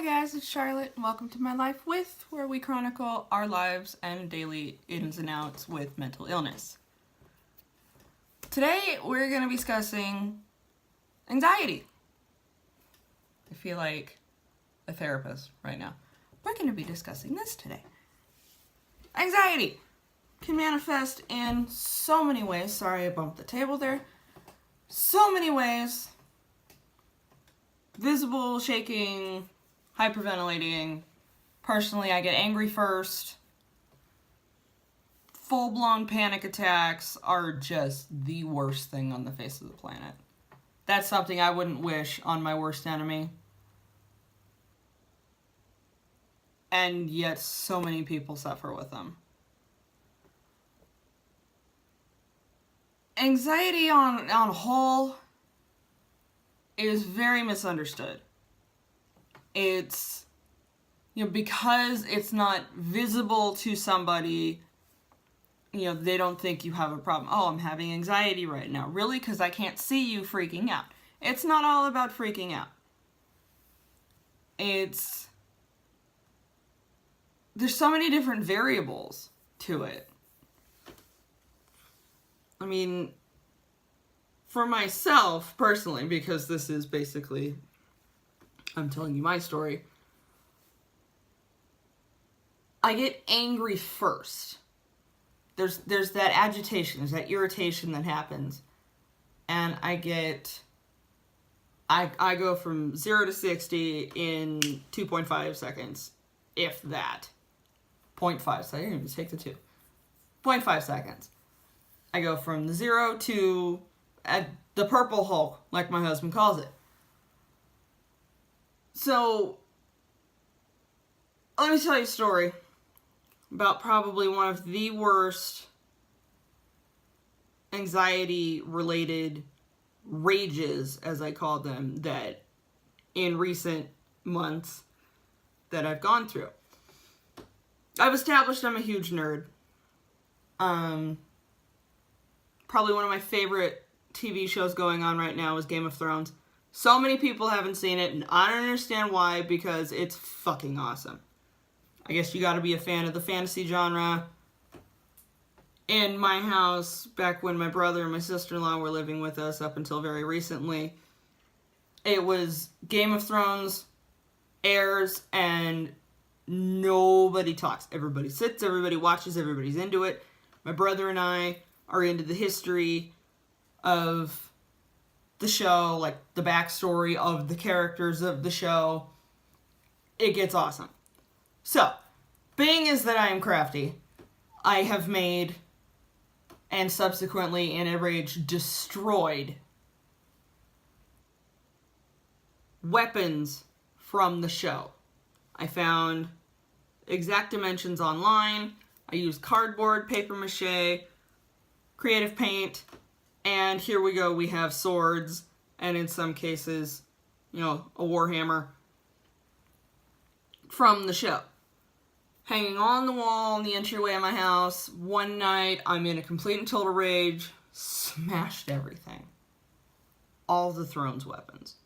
Hi guys, it's Charlotte, and welcome to My Life With, where we chronicle our lives and daily ins and outs with mental illness. Today, we're going to be discussing anxiety. I feel like a therapist right now. We're going to be discussing this today. Anxiety can manifest in so many ways. Sorry, I bumped the table there. So many ways. Visible, shaking, hyperventilating. Personally, I get angry first. Full-blown panic attacks are just the worst thing on the face of the planet. That's something I wouldn't wish on my worst enemy. And yet so many people suffer with them. Anxiety on a whole is very misunderstood. It's, because it's not visible to somebody, they don't think you have a problem. Oh, I'm having anxiety right now. Really? Because I can't see you freaking out. It's not all about freaking out. There's so many different variables to it. I mean, for myself, personally, because this is basically, I'm telling you my story, I get angry first. There's that agitation, there's that irritation that happens. And I go from 0 to 60 in 2.5 seconds, if that. 0.5 seconds, I didn't even take the 2. 0.5 seconds. I go from 0 to the Purple Hulk, like my husband calls it. So, let me tell you a story about probably one of the worst anxiety-related rages, as I call them, that in recent months that I've gone through. I've established I'm a huge nerd. Probably one of my favorite TV shows going on right now is Game of Thrones. So many people haven't seen it, and I don't understand why, because it's fucking awesome. I guess you gotta be a fan of the fantasy genre. In my house, back when my brother and my sister-in-law were living with us up until very recently, it was Game of Thrones airs and nobody talks. Everybody sits, everybody watches, everybody's into it. My brother and I are into the history of the show, like the backstory of the characters of the show. It gets awesome. So, being as that I am crafty, I have made, and subsequently in a rage destroyed, weapons from the show. I found exact dimensions online. I used cardboard, paper mache, creative paint, and here we go. We have swords, and in some cases, a warhammer from the show. Hanging on the wall in the entryway of my house. One night, I'm in a complete and total rage. Smashed everything. All the Thrones weapons.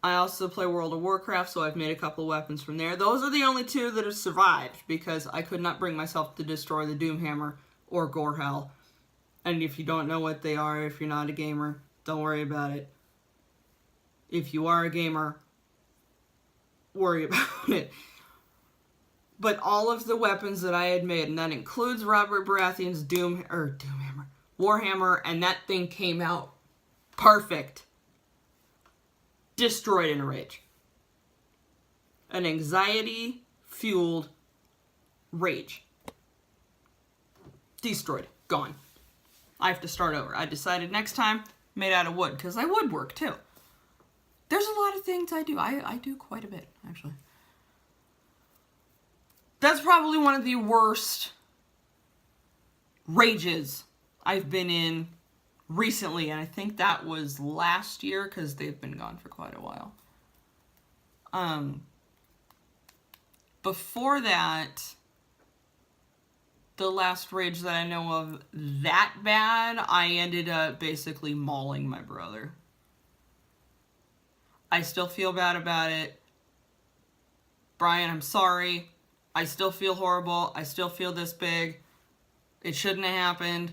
I also play World of Warcraft, so I've made a couple of weapons from there. Those are the only 2 that have survived, because I could not bring myself to destroy the Doomhammer or Gorehell. And if you don't know what they are, if you're not a gamer, don't worry about it. If you are a gamer, worry about it. But all of the weapons that I had made, and that includes Robert Baratheon's Doomhammer, Warhammer, and that thing came out perfect. Destroyed in a rage. An anxiety-fueled rage. Destroyed. Gone. I have to start over. I decided next time, made out of wood, because I woodwork too. There's a lot of things I do. I do quite a bit, actually. That's probably one of the worst rages I've been in recently, and I think that was last year, because they've been gone for quite a while. Before that, the last rage that I know of that bad, I ended up basically mauling my brother. I still feel bad about it. Brian, I'm sorry. I still feel horrible. I still feel this big. It shouldn't have happened.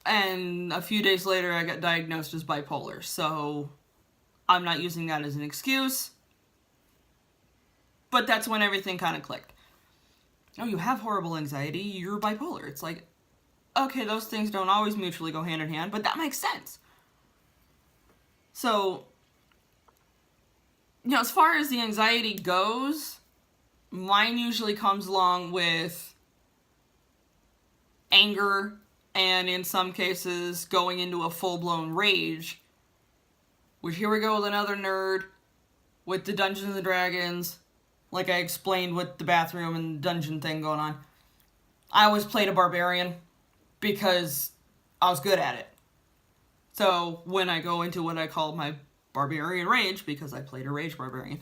And a few days later, I got diagnosed as bipolar. So I'm not using that as an excuse. But that's when everything kind of clicked. Oh, you have horrible anxiety. You're bipolar. It's like, okay, those things don't always mutually go hand in hand, but that makes sense. So, as far as the anxiety goes, mine usually comes along with anger, and in some cases, going into a full-blown rage. Which, here we go with another nerd with the Dungeons and Dragons. Like I explained with the bathroom and dungeon thing going on. I always played a barbarian because I was good at it. So when I go into what I call my barbarian rage, because I played a rage barbarian,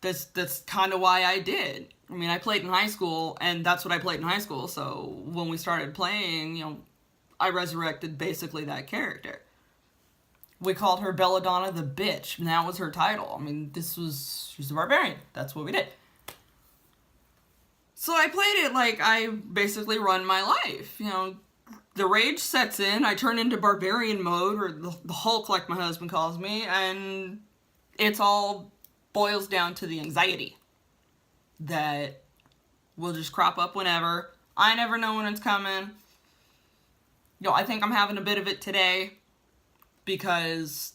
that's kind of why I did. I mean, I played in high school, and that's what I played in high school. So when we started playing, I resurrected basically that character. We called her Belladonna the Bitch, and that was her title. I mean, she's a barbarian. That's what we did. So I played it like I basically run my life. The rage sets in, I turn into barbarian mode, or the Hulk like my husband calls me, and it's all boils down to the anxiety that will just crop up whenever. I never know when it's coming. I think I'm having a bit of it today because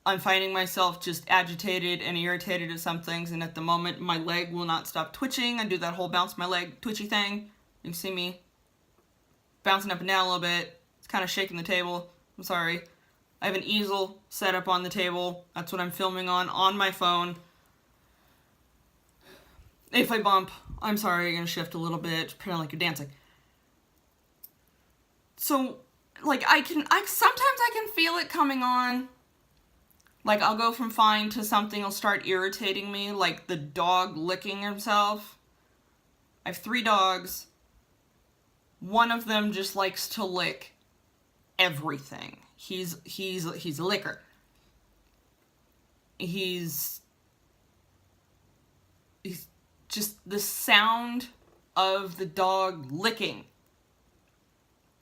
I'm finding myself just agitated and irritated at some things, and at the moment my leg will not stop twitching. I do that whole bounce my leg twitchy thing. You can see me bouncing up and down a little bit. It's kind of shaking the table. I'm sorry. I have an easel set up on the table. That's what I'm filming on my phone. If I bump, I'm sorry, you're gonna shift a little bit, pretend like you're dancing. So, sometimes I can feel it coming on. Like, I'll go from fine to something will start irritating me, like the dog licking himself. I have 3 dogs. One of them just likes to lick everything. He's a licker. He's just the sound of the dog licking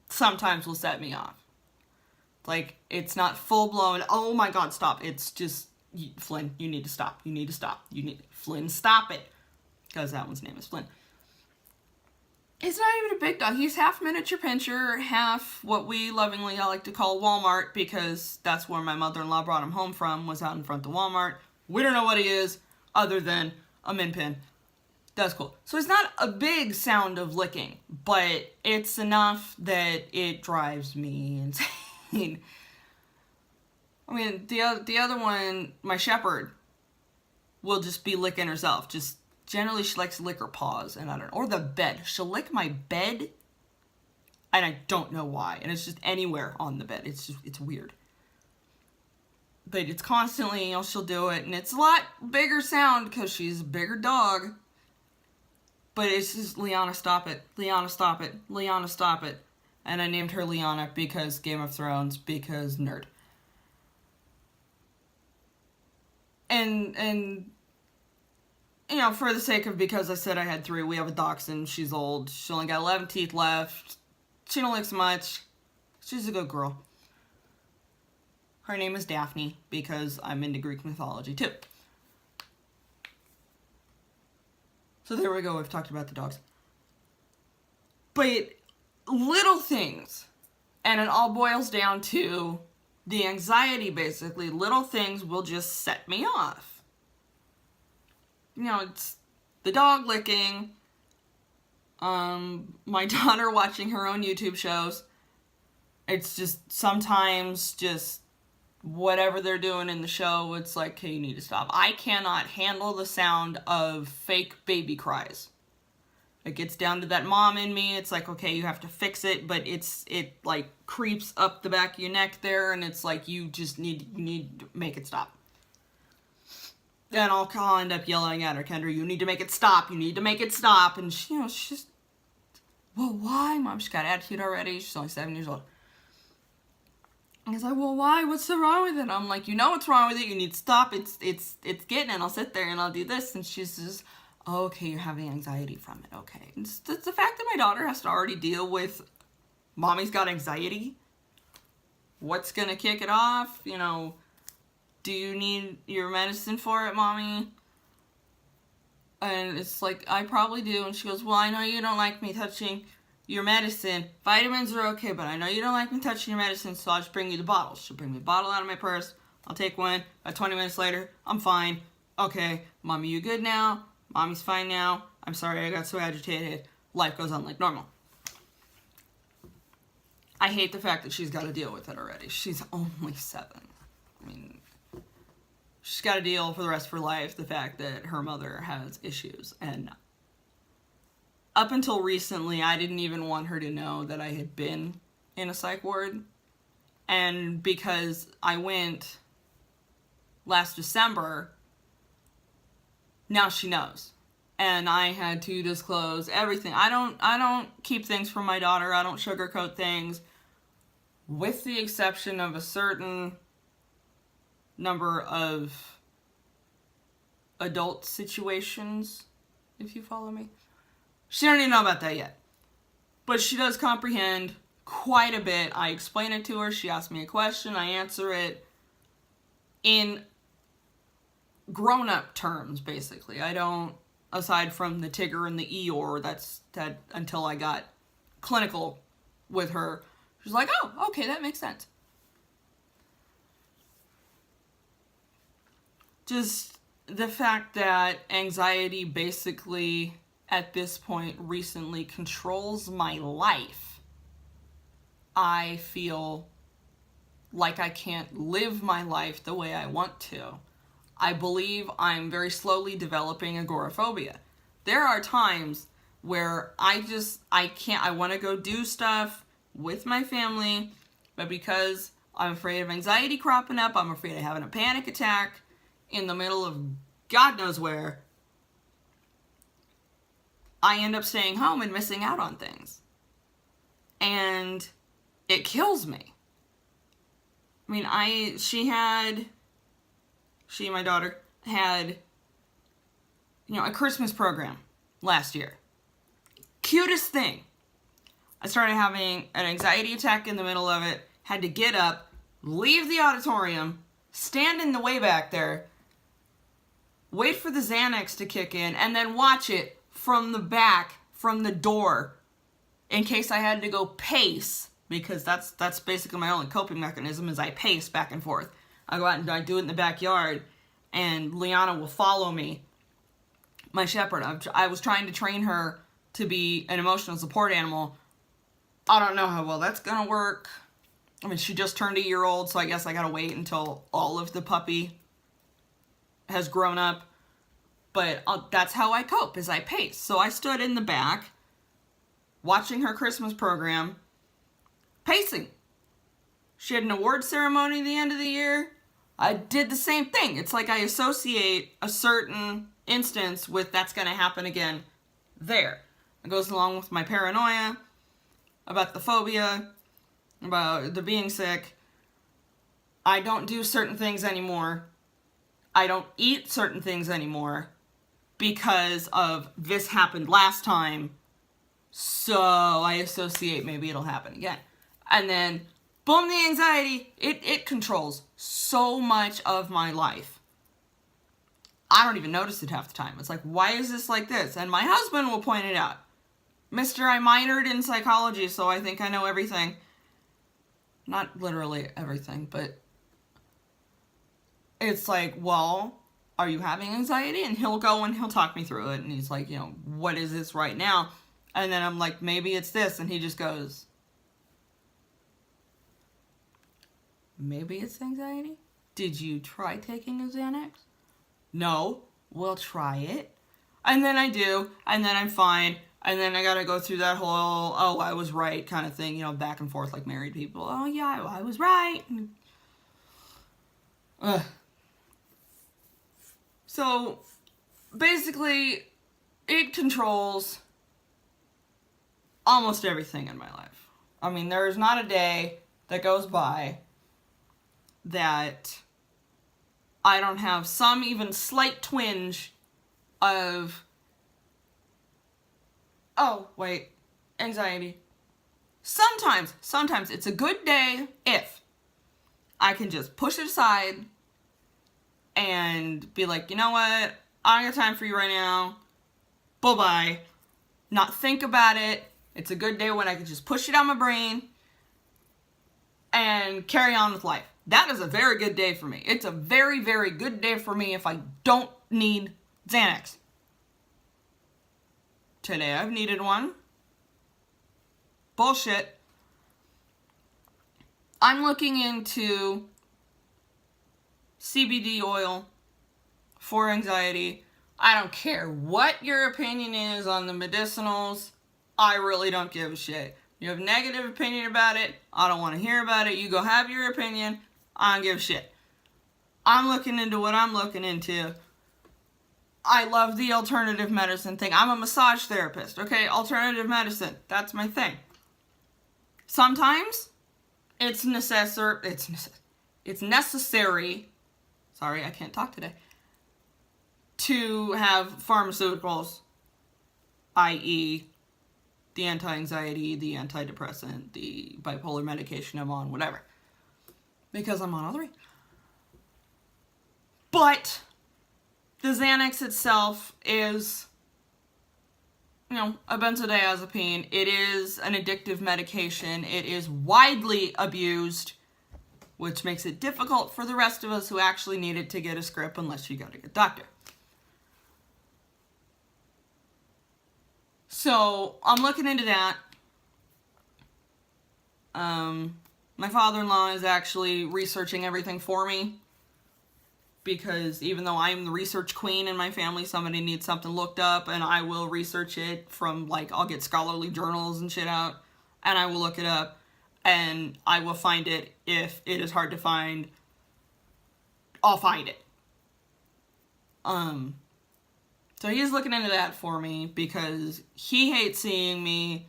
sometimes will set me off. Like, it's not full-blown, oh my god, stop. It's just, Flynn, you need to stop. You need to stop. Flynn, stop it. Because that one's name is Flynn. He's not even a big dog. He's half miniature pinscher, half what we lovingly like to call Walmart, because that's where my mother-in-law brought him home from, was out in front of Walmart. We don't know what he is, other than a min pin. That's cool. So it's not a big sound of licking, but it's enough that it drives me insane. I mean, the other one, my shepherd, will just be licking herself. Just generally, she likes to lick her paws, and I don't know, or the bed. She'll lick my bed, and I don't know why. And it's just anywhere on the bed. It's weird. But it's constantly, she'll do it, and it's a lot bigger sound because she's a bigger dog. But it's just, Liana, stop it. Liana, stop it. Liana, stop it. And I named her Liana because Game of Thrones, because nerd. And for the sake of, because I said I had 3, we have a dachshund. She's old. She only got 11 teeth left. She don't lick so much. She's a good girl. Her name is Daphne, because I'm into Greek mythology, too. So there we go, we've talked about the dogs. But little things, and it all boils down to the anxiety, basically. Little things will just set me off. It's the dog licking, my daughter watching her own YouTube shows. It's just sometimes just whatever they're doing in the show, it's like, okay, you need to stop. I cannot handle the sound of fake baby cries. It gets down to that mom in me. It's like, okay, you have to fix it, but it like creeps up the back of your neck there, and it's like you just need to make it stop. Then I'll end up yelling at her, Kendra, you need to make it stop. You need to make it stop. And she's just, well, why, Mom? She's got attitude already. She's only 7 years old. And he's like, well, why? What's so wrong with it? I'm like, you know what's wrong with it. You need to stop. It's getting it. I'll sit there and I'll do this. And she's just, oh, okay, you're having anxiety from it. Okay. It's the fact that my daughter has to already deal with mommy's got anxiety. What's going to kick it off? You know, do you need your medicine for it, mommy? And it's like, I probably do. And she goes, well, I know you don't like me touching your medicine. Vitamins are okay, but I know you don't like me touching your medicine, so I'll just bring you the bottle. She'll bring me a bottle out of my purse. I'll take one. 20 minutes later, I'm fine. Okay, mommy, you good now? Mommy's fine now. I'm sorry I got so agitated. Life goes on like normal. I hate the fact that she's got to deal with it already. She's only 7. I mean, she's got to deal for the rest of her life the fact that her mother has issues. And up until recently, I didn't even want her to know that I had been in a psych ward. And because I went last December, now she knows. And I had to disclose everything. I don't keep things from my daughter. I don't sugarcoat things, with the exception of a certain number of adult situations, if you follow me. She don't even know about that yet. But she does comprehend quite a bit. I explain it to her. She asks me a question. I answer it in grown-up terms, basically. I don't, aside from the Tigger and the Eeyore, that until I got clinical with her. She's like, oh, okay, that makes sense. Just the fact that anxiety basically, at this point, recently controls my life. I feel like I can't live my life the way I want to. I believe I'm very slowly developing agoraphobia. There are times where I can't, I want to go do stuff with my family, but because I'm afraid of anxiety cropping up, I'm afraid of having a panic attack in the middle of God knows where, I end up staying home and missing out on things. And it kills me. I mean, my daughter had, a Christmas program last year. Cutest thing. I started having an anxiety attack in the middle of it, had to get up, leave the auditorium, stand in the way back there, wait for the Xanax to kick in, and then watch it from the back, from the door, in case I had to go pace, because that's basically my only coping mechanism, is I pace back and forth. I go out and I do it in the backyard, and Liana will follow me, my shepherd. I was trying to train her to be an emotional support animal. I don't know how well that's gonna work. I mean, she just turned a year old, so I guess I gotta wait until all of the puppy has grown up. But that's how I cope, is I pace. So I stood in the back, watching her Christmas program, pacing. She had an award ceremony at the end of the year. I did the same thing. It's like I associate a certain instance with that's going to happen again there. It goes along with my paranoia, about the phobia, about the being sick. I don't do certain things anymore. I don't eat certain things anymore because of this happened last time, so I associate maybe it'll happen again. And then, boom, the anxiety, it controls so much of my life. I don't even notice it half the time. It's like, why is this like this? And my husband will point it out. Mister, I minored in psychology, so I think I know everything. Not literally everything, but it's like, well, are you having anxiety? And he'll go and he'll talk me through it. And he's like, what is this right now? And then I'm like, maybe it's this. And he just goes, maybe it's anxiety? Did you try taking a Xanax? No. Well, try it. And then I do. And then I'm fine. And then I gotta go through that whole, oh, I was right kind of thing, back and forth like married people. Oh, yeah, I was right. Ugh. So, basically, it controls almost everything in my life. I mean, there's not a day that goes by that I don't have some even slight twinge of, oh, wait, anxiety. Sometimes it's a good day if I can just push it aside and be like, you know what, I don't got time for you right now, bye-bye, not think about it. It's a good day when I can just push it out my brain and carry on with life. That is a very good day for me. It's a very, very good day for me if I don't need Xanax. Today I've needed one. Bullshit. I'm looking into CBD oil for anxiety. I don't care what your opinion is on the medicinals. I really don't give a shit. You have a negative opinion about it, I don't want to hear about it. You go have your opinion. I don't give a shit. I'm looking into what I'm looking into. I love the alternative medicine thing. I'm a massage therapist, okay? Alternative medicine, that's my thing. Sometimes it's necessary. Sorry, I can't talk today. To have pharmaceuticals, i.e., the anti-anxiety, the antidepressant, the bipolar medication I'm on, whatever. Because I'm on all three. But the Xanax itself is, you know, a benzodiazepine. It is an addictive medication. It is widely abused, which makes it difficult for the rest of us who actually need it to get a script unless you go to a doctor. So I'm looking into that. My father-in-law is actually researching everything for me, because even though I'm the research queen in my family, somebody needs something looked up and I will research it from, like, I'll get scholarly journals and shit out and I will look it up and I will find it. If it is hard to find, I'll find it. So he's looking into that for me because he hates seeing me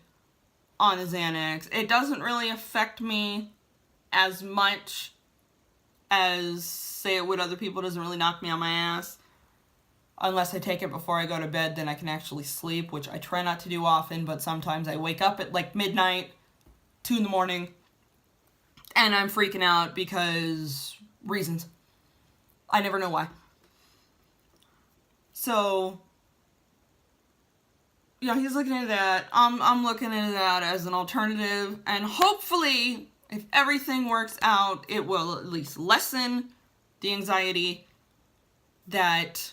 on the Xanax. It doesn't really affect me as much as, say, it would other people. It doesn't really knock me on my ass. Unless I take it before I go to bed, then I can actually sleep, which I try not to do often, but sometimes I wake up at like midnight, 2 in the morning, and I'm freaking out because reasons. I never know why. So, you know, he's looking into that. I'm looking into that as an alternative, and hopefully, if everything works out, it will at least lessen the anxiety that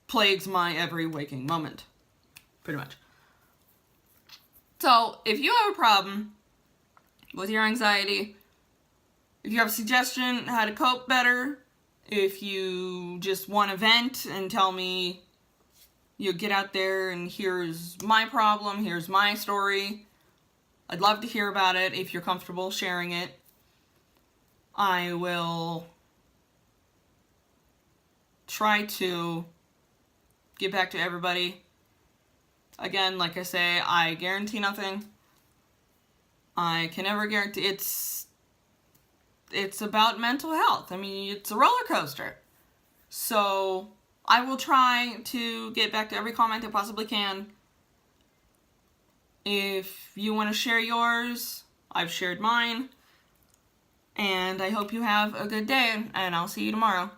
plagues my every waking moment. Pretty much. So, if you have a problem with your anxiety, if you have a suggestion how to cope better, if you just want to vent and tell me, you get out there and here's my problem, here's my story, I'd love to hear about it if you're comfortable sharing it. I will try to get back to everybody. Again, like I say, I guarantee nothing. I can never guarantee. It's about mental health. I mean, it's a roller coaster. So I will try to get back to every comment I possibly can. If you want to share yours, I've shared mine. And I hope you have a good day, and I'll see you tomorrow.